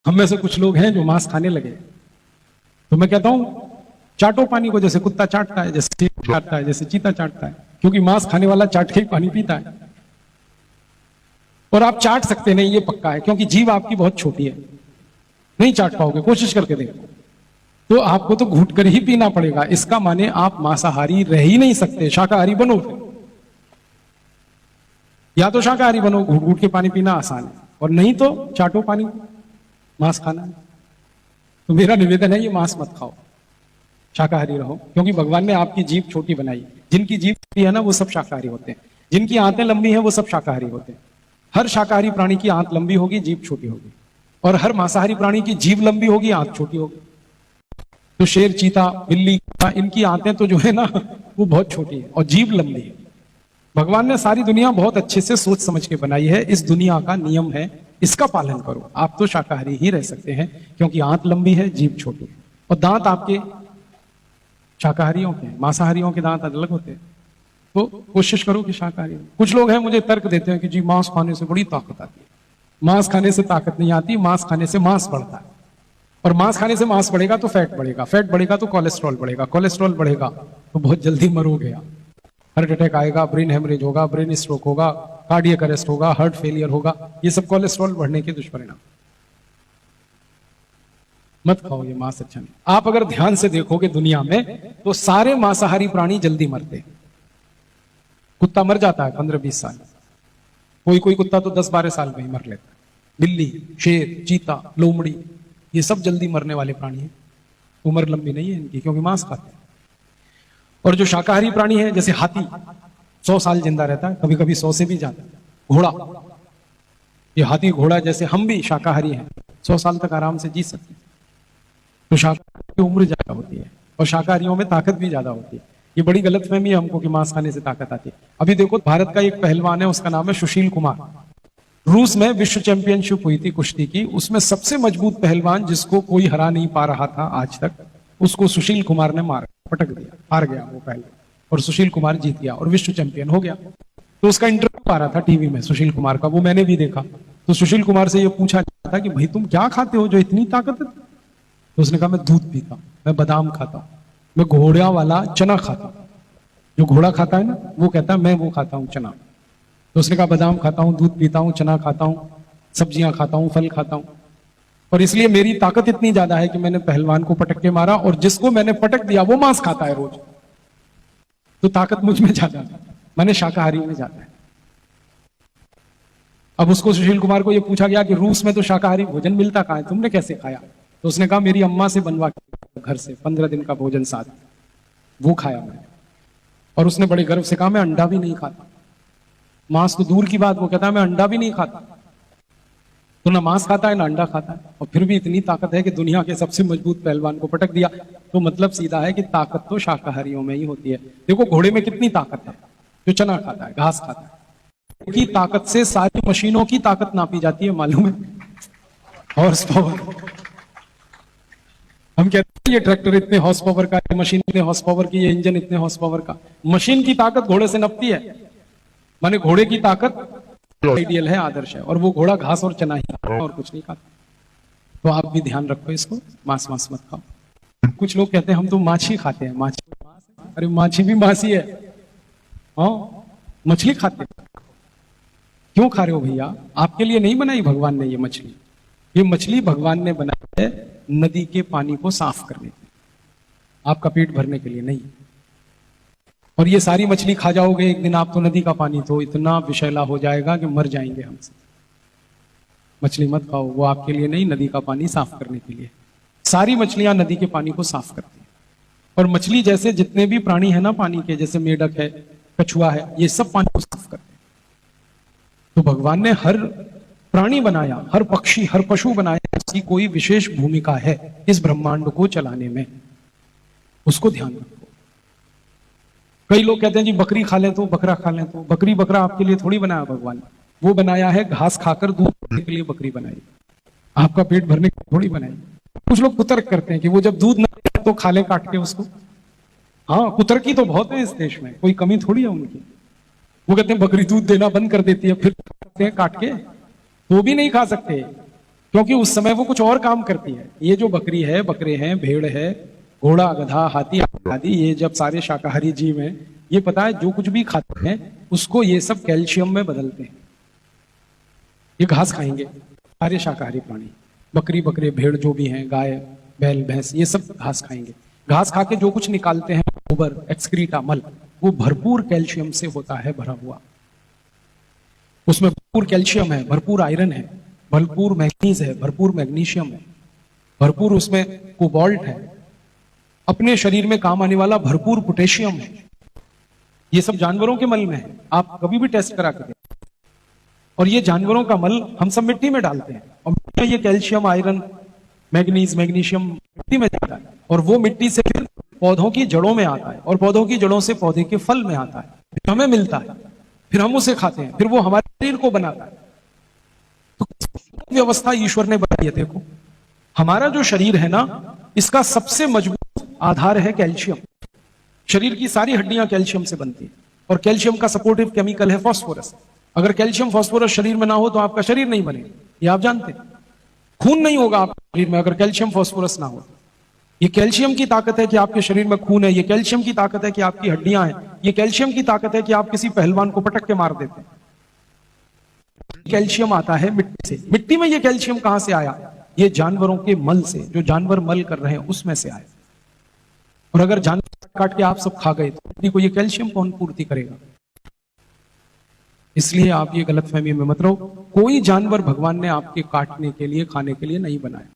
हम में से कुछ लोग हैं जो मांस खाने लगे, तो मैं कहता हूं चाटो पानी को, जैसे कुत्ता चाटता है, जैसे चाटता है, जैसे चीता चाटता है, क्योंकि मांस खाने वाला चाट के ही पानी पीता है। और आप चाट सकते नहीं, ये पक्का है, क्योंकि जीभ आपकी बहुत छोटी है, नहीं चाट पाओगे, कोशिश करके देखो। तो आपको तो घूट कर ही पीना पड़ेगा। इसका माने आप मांसाहारी रह ही नहीं सकते, शाकाहारी बनो। या तो शाकाहारी बनो, घूट घूट के पानी पीना आसान है, और नहीं तो चाटो पानी, मांस खाना है। तो मेरा निवेदन है, ये मांस मत खाओ, शाकाहारी रहो, क्योंकि भगवान ने आपकी जीभ छोटी बनाई। जिनकी जीभ छोटी है ना, वो सब शाकाहारी होते हैं। जिनकी आंतें लंबी हैं, वो सब शाकाहारी होते हैं। हर शाकाहारी प्राणी की आंत लंबी होगी, जीभ छोटी होगी, और हर मांसाहारी प्राणी की जीभ लंबी होगी, आंत छोटी होगी। तो शेर, चीता, बिल्ली, इनकी आंतें तो जो है ना, वो बहुत छोटी है और जीभ लंबी है। भगवान ने सारी दुनिया बहुत अच्छे से सोच समझ के बनाई है। इस दुनिया का नियम है, इसका पालन करो। आप तो शाकाहारी ही रह सकते हैं, क्योंकि आंत लंबी है, जीभ छोटी है, और दांत आपके शाकाहारियों के, मांसाहारियों के दांत अलग होते हैं। तो कोशिश करो कि शाकाहारी। कुछ लोग हैं मुझे तर्क देते हैं कि जी मांस खाने से बड़ी ताकत आती है। मांस खाने से ताकत नहीं आती, मांस खाने से मांस बढ़ता है, और मांस खाने से मांस बढ़ेगा तो फैट बढ़ेगा, फैट बढ़ेगा तो कोलेस्ट्रॉल बढ़ेगा, कोलेस्ट्रॉल बढ़ेगा तो बहुत जल्दी मरोगे आप। हार्ट अटैक आएगा, ब्रेन हेमरेज होगा, ब्रेन स्ट्रोक होगा, कार्डियक अरेस्ट होगा, हार्ट फेलियर होगा। ये सब कोलेस्ट्रॉल बढ़ने के दुष्परिणाम। मत खाओ ये मांस, अच्छा नहीं। आप अगर ध्यान से देखोगे दुनिया में, तो सारे मांसाहारी प्राणी जल्दी मरते हैं। कुत्ता मर जाता है 15-20 साल, कोई कोई कुत्ता तो 10-12 साल में ही मर लेता है। बिल्ली, शेर, चीता, लोमड़ी, ये सब जल्दी मरने वाले प्राणी हैं। उम्र लंबी नहीं है इनकी, क्योंकि मांस खाते हैं। और जो शाकाहारी प्राणी है, जैसे हाथी 100 साल जिंदा रहता है, कभी कभी 100 से भी ज्यादा। घोड़ा, ये हाथी घोड़ा जैसे हम भी शाकाहारी हैं, 100 साल तक आराम से जी सकते हैं। तो शाकाहारी की उम्र ज्यादा होती है, और शाकाहारियों में ताकत भी ज्यादा होती है। ये बड़ी गलतफहमी है हमको कि मांस खाने से ताकत आती है। अभी देखो, भारत का एक पहलवान है, उसका नाम है सुशील कुमार। रूस में विश्व चैंपियनशिप हुई थी कुश्ती की, उसमें सबसे मजबूत पहलवान जिसको कोई हरा नहीं पा रहा था आज तक, उसको सुशील कुमार ने मार पटक दिया, हार गया वो पहले, और सुशील कुमार जीत गया और विश्व चैंपियन हो गया। तो उसका इंटरव्यू आ रहा था टीवी में सुशील कुमार का, वो मैंने भी देखा। तो सुशील कुमार से ये पूछा जाता था कि भाई तुम क्या खाते हो जो इतनी ताकत है? तो उसने कहा मैं दूध पीता हूं, मैं बादाम खाता हूं, मैं घोड़ा वाला चना खाता हूं। जो घोड़ा खाता है ना, वो कहता है मैं वो खाता हूं चना। तो उसने कहा बादाम खाता हूं, दूध पीता हूं, चना खाता हूं, सब्जियां खाता हूं, फल खाता हूं, और इसलिए मेरी ताकत इतनी ज्यादा है कि मैंने पहलवान को पटक के मारा, और जिसको मैंने पटक दिया वो मांस खाता है रोज। तो ताकत मुझ में ज्यादा है, मैंने शाकाहारी में ज्यादा है। अब उसको, सुशील कुमार को, यह पूछा गया कि रूस में तो शाकाहारी भोजन मिलता कहां है, तुमने कैसे खाया? तो उसने कहा मेरी अम्मा से बनवा के घर से 15 दिन का भोजन साथ, वो खाया मैंने। और उसने बड़े गर्व से कहा मैं अंडा भी नहीं खाता। मांस तो दूर की बात, वो कहता है मैं अंडा भी नहीं खाता। तो ना मांस खाता है ना अंडा खाता है, और फिर भी इतनी ताकत है कि दुनिया के सबसे मजबूत पहलवान को पटक दिया। तो मतलब सीधा है कि ताकत तो शाकाहारियों में ही होती है। देखो घोड़े में कितनी ताकत है, जो चना खाता है, घास खाता है। की ताकत से सारी मशीनों की ताकत नापी जाती है, मालूम है? Horse power. हम कहते हैं ये ट्रैक्टर इतने हॉर्स पावर का, ये मशीन इतने हॉर्स पावर की, ये इंजन इतने हॉर्स पावर का। मशीन की ताकत घोड़े से नपती है। माने घोड़े की ताकत आइडियल है, आदर्श है, और वो घोड़ा घास और चना ही खाता, और कुछ नहीं खाता। तो आप भी ध्यान रखो इसको, मांस मांस मत खाओ। कुछ लोग कहते हैं हम तो माछी खाते हैं। माछी, अरे माछी भी मांस ही है। हाँ, मछली खाते हैं। क्यों खा रहे हो भैया? आपके लिए नहीं बनाई भगवान ने ये मछली। ये मछली भगवान ने बनाई है नदी के पानी को साफ करने के लिए, आपका पेट भरने के लिए नहीं। और ये सारी मछली खा जाओगे एक दिन आप, तो नदी का पानी तो इतना विषैला हो जाएगा कि मर जाएंगे हमसे। मछली मत खाओ, वो आपके लिए नहीं, नदी का पानी साफ करने के लिए। सारी मछलियां नदी के पानी को साफ करती हैं। और मछली जैसे जितने भी प्राणी है ना पानी के, जैसे मेढक है, कछुआ है, ये सब पानी को साफ करते हैं। तो भगवान ने हर प्राणी बनाया, हर पक्षी, हर पशु बनाया, उसकी कोई विशेष भूमिका है इस ब्रह्मांड को चलाने में, उसको ध्यान रखो। कई लोग कहते हैं जी बकरी खा लें तो, बकरा खा लें तो। बकरी बकरा आपके लिए थोड़ी बनाया भगवान, वो बनाया है घास खाकर दूध देने के लिए बकरी बनाई, आपका पेट भरने के लिए थोड़ी बनाई। कुछ लोग कुतर्क करते हैं कि वो जब दूध न दे तो खा ले काट के उसको। हाँ, कुतर्की तो बहुत है इस देश में, कोई कमी थोड़ी है उनकी। वो कहते हैं बकरी दूध देना बंद कर देती है, फिर काट के, तो भी नहीं खा सकते, क्योंकि उस समय वो कुछ और काम करती है। ये जो बकरी है, बकरे हैं, भेड़ है, घोड़ा, गधा, हाथी आदि, ये जब सारे शाकाहारी जीव हैं, ये पता है जो कुछ भी खाते हैं उसको ये सब कैल्शियम में बदलते हैं। ये घास खाएंगे सारे शाकाहारी प्राणी, बकरी, बकरे, भेड़ जो भी हैं, गाय, बैल, भैंस, ये सब घास खाएंगे। घास खा के जो कुछ निकालते हैं, गोबर, एक्सक्रीटा, मल, वो भरपूर कैल्शियम से होता है भरा हुआ। उसमें भरपूर कैल्शियम है, भरपूर आयरन है, भरपूर मैग्नीज है, भरपूर मैग्नीशियम है, भरपूर उसमें कोबाल्ट है, अपने शरीर में काम आने वाला भरपूर पोटेशियम है। ये सब जानवरों के मल में है, आप कभी भी टेस्ट करा के देखें। और ये जानवरों का मल हम सब मिट्टी में डालते हैं, और मिट्टी में ये कैल्शियम, आयरन, मैग्नीज, मैग्नीशियम मिट्टी में जाता है, और वो मिट्टी से फिर पौधों की जड़ों में आता है, और पौधों की जड़ों से पौधे के फल में आता है, फिर हमें मिलता है, फिर हम उसे खाते हैं, फिर वो हमारे शरीर को बनाता है। तो व्यवस्था ईश्वर ने बनाई है। देखो, हमारा जो शरीर है ना, इसका सबसे मजबूत आधार है कैल्शियम। शरीर की सारी हड्डियां कैल्शियम से बनती है, और कैल्शियम का सपोर्टिव केमिकल है फास्फोरस। अगर कैल्शियम फास्फोरस शरीर में ना हो तो आपका शरीर नहीं बनेगा, ये आप जानते हैं। खून नहीं होगा आपके शरीर में अगर कैल्शियम फास्फोरस ना हो। ये कैल्शियम की ताकत है कि आपके शरीर में खून है, ये कैल्शियम की ताकत है कि आपकी हड्डियां हैं, ये कैल्शियम की ताकत है कि आप किसी पहलवान को पटक के मार देते हैं। कैल्शियम आता है मिट्टी से। मिट्टी में ये कैल्शियम कहां से आया? ये जानवरों के मल से, जो जानवर मल कर रहे हैं उसमें से आया। और अगर जानवर काट के आप सब खा गए तो मिट्टी को ये कैल्शियम कौन पूर्ति करेगा? इसलिए आप ये गलतफहमी में मत रहो। कोई जानवर भगवान ने आपके काटने के लिए, खाने के लिए नहीं बनाया।